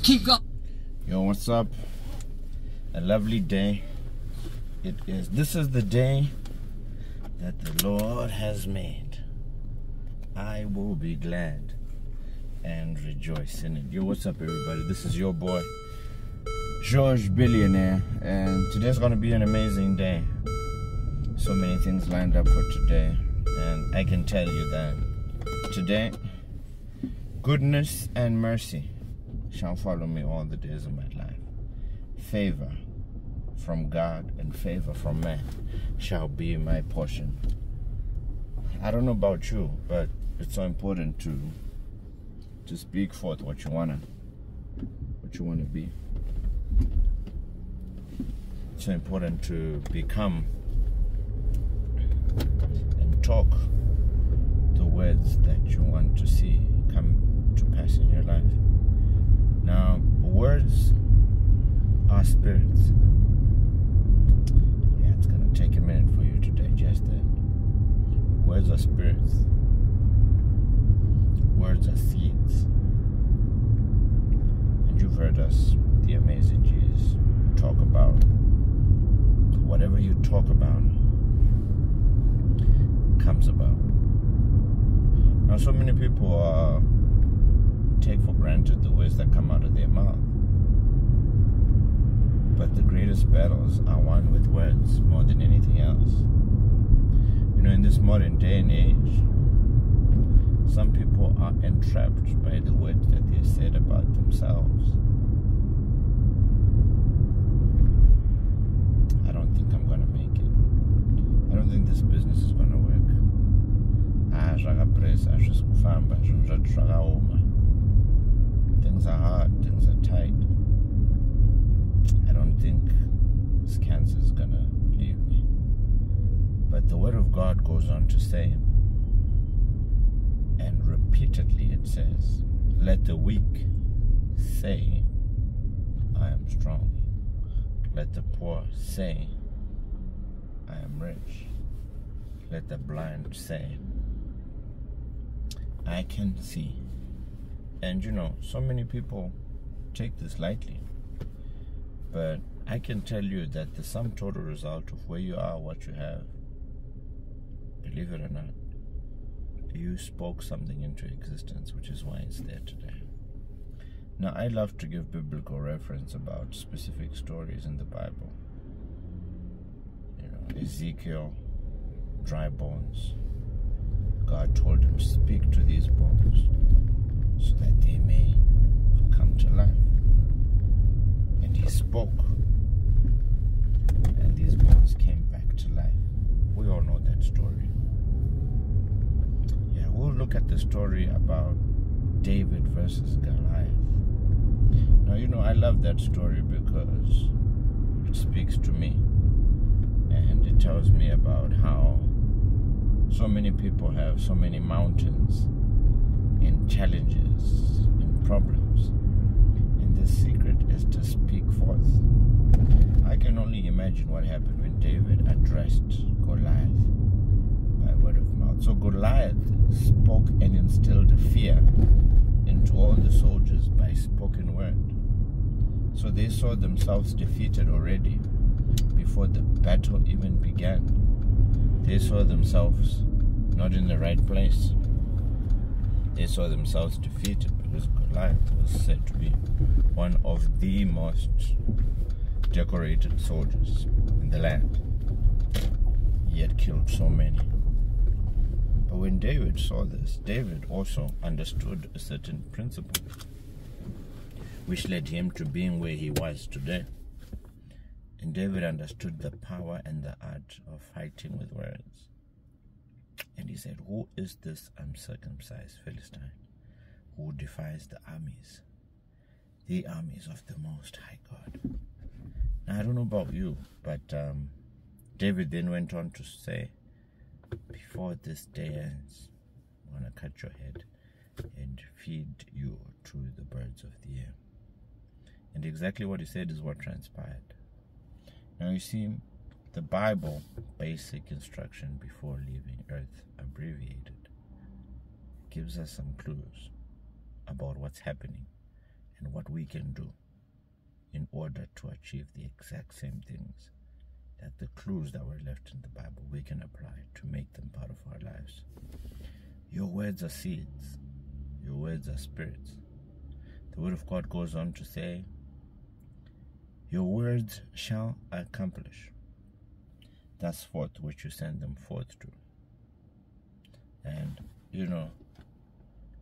Keep going. Yo, what's up? A lovely day. This is the day that the Lord has made. I will be glad and rejoice in it. Yo, what's up, everybody? This is your boy, George Billionaire, and today's gonna be an amazing day. So many things lined up for today, and I can tell you that today, goodness and mercy shall follow me all the days of my life. Favor from God and favor from man shall be my portion. I don't know about you, but it's so important to speak forth what you wanna be. It's so important to become and talk the words that you want to see come to pass in your life. Now, words are spirits. Yeah, it's gonna take a minute for you to digest that. Words are spirits. Words are seeds. And you've heard us, the amazing Jesus, talk about whatever you talk about comes about. Now, so many people take for granted the words that come out of their mouth. But the greatest battles are won with words more than anything else. You know, in this modern day and age, some people are entrapped by the words that they said about themselves. I don't think I'm gonna make it. I don't think this business is gonna work. Things are hard, things are tight. I don't think this cancer is gonna leave me. But the word of God goes on to say, and repeatedly it says, let the weak say, I am strong. Let the poor say, I am rich. Let the blind say, I can see. And you know, so many people take this lightly. But I can tell you that the sum total result of where you are, what you have, believe it or not, you spoke something into existence, which is why it's there today. Now, I love to give biblical reference about specific stories in the Bible. You know, Ezekiel, dry bones. God told him, speak to these bones so that they may come to life. And he spoke, and these bones came back to life. We all know that story. Yeah, we'll look at the story about David versus Goliath. Now, you know, I love that story because it speaks to me. And it tells me about how so many people have so many mountains and challenges and problems. And the secret is to speak forth. I can only imagine what happened when David addressed Goliath by word of mouth. So Goliath spoke and instilled fear into all the soldiers by spoken word. So they saw themselves defeated already before the battle even began. They saw themselves not in the right place. They saw themselves defeated because Goliath was said to be one of the most decorated soldiers in the land. He had killed so many. But when David saw this, David also understood a certain principle, which led him to being where he was today. And David understood the power and the art of fighting with words. And he said, who is this uncircumcised Philistine who defies the armies of the Most High God? Now, I don't know about you, but David then went on to say, before this day ends, I'm going to cut your head and feed you to the birds of the air. And exactly what he said is what transpired. Now, you see, the Bible, basic instruction before leaving earth, abbreviated, gives us some clues about what's happening and what we can do in order to achieve the exact same things that the clues that were left in the Bible we can apply to make them part of our lives. Your words are seeds. Your words are spirits. The Word of God goes on to say, your words shall accomplish that's forth which you send them forth to. And, you know,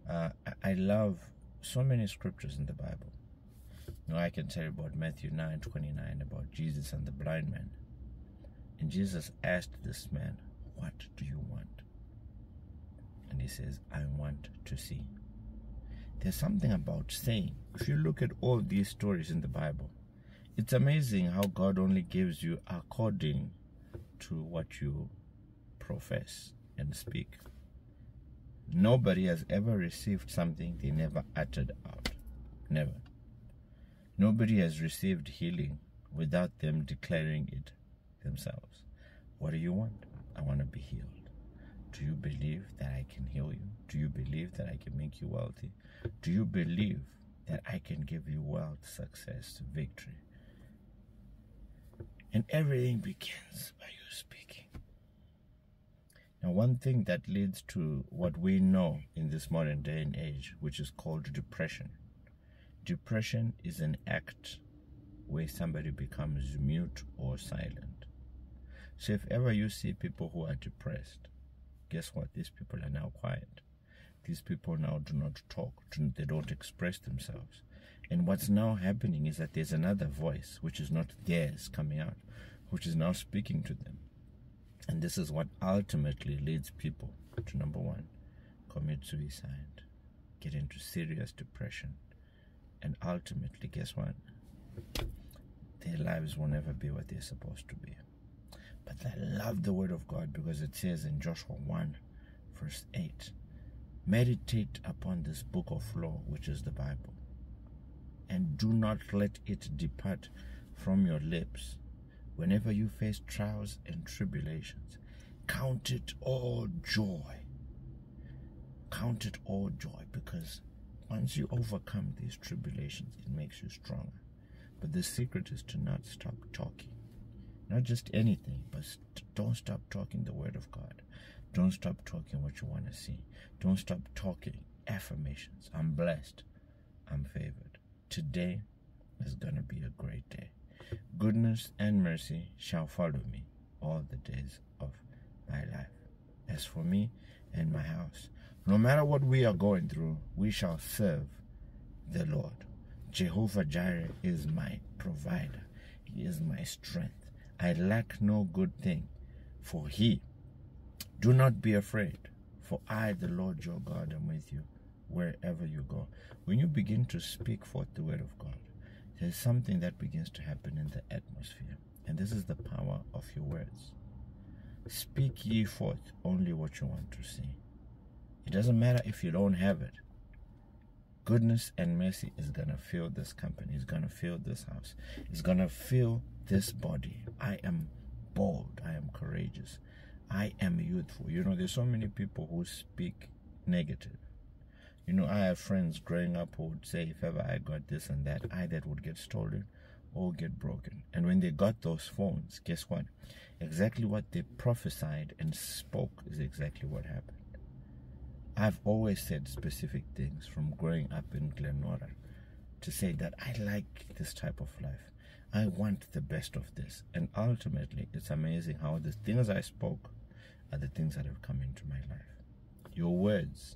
I love so many scriptures in the Bible. You know, I can tell you about Matthew 9:29, about Jesus and the blind man. And Jesus asked this man, what do you want? And he says, I want to see. There's something about saying. If you look at all these stories in the Bible, it's amazing how God only gives you according to what you profess and speak. Nobody has ever received something they never uttered out. Never. Nobody has received healing without them declaring it themselves. What do you want? I want to be healed. Do you believe that I can heal you? Do you believe that I can make you wealthy? Do you believe that I can give you wealth, success, victory? And everything begins by you speaking. Now, one thing that leads to what we know in this modern day and age, which is called depression. Depression is an act where somebody becomes mute or silent. So if ever you see people who are depressed, guess what? These people are now quiet. These people now do not talk. They don't express themselves. And what's now happening is that there's another voice, which is not theirs, coming out, which is now speaking to them. And this is what ultimately leads people to, number one, commit suicide, get into serious depression, and ultimately, guess what? Their lives will never be what they're supposed to be. But I love the Word of God because it says in Joshua 1, verse 8, meditate upon this book of law, which is the Bible, and do not let it depart from your lips. Whenever you face trials and tribulations, count it all joy. Count it all joy, because once you overcome these tribulations, it makes you stronger. But the secret is to not stop talking. Not just anything, but don't stop talking the Word of God. Don't stop talking what you want to see. Don't stop talking affirmations. I'm blessed. I'm favored. Today is going to be a great day. Goodness and mercy shall follow me all the days of my life. As for me and my house, no matter what we are going through, we shall serve the Lord. Jehovah Jireh is my provider. He is my strength. I lack no good thing, for he. Do not be afraid, for I, the Lord your God, am with you wherever you go. When you begin to speak forth the Word of God, there's something that begins to happen in the atmosphere. And this is the power of your words. Speak ye forth only what you want to see. It doesn't matter if you don't have it. Goodness and mercy is going to fill this company. It's going to fill this house. It's going to fill this body. I am bold. I am courageous. I am youthful. You know, there's so many people who speak negative. You know, I have friends growing up who would say, if ever I got this and that, that would get stolen or get broken. And when they got those phones, guess what? Exactly what they prophesied and spoke is exactly what happened. I've always said specific things from growing up in Glenora to say that I like this type of life. I want the best of this. And ultimately, it's amazing how the things I spoke are the things that have come into my life. Your words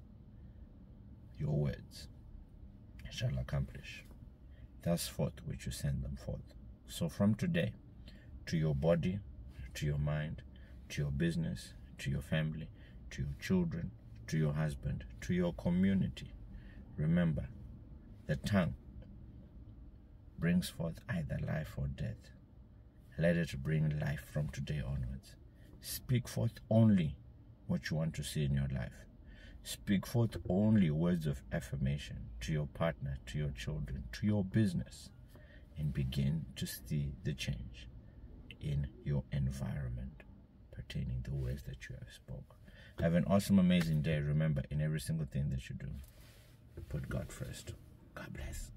shall accomplish. Thus forth which you send them forth. So from today, to your body, to your mind, to your business, to your family, to your children, to your husband, to your community, remember, the tongue brings forth either life or death. Let it bring life from today onwards. Speak forth only what you want to see in your life. Speak forth only words of affirmation to your partner, to your children, to your business, and begin to see the change in your environment pertaining to the words that you have spoken. Have an awesome, amazing day. Remember, in every single thing that you do, put God first. God bless.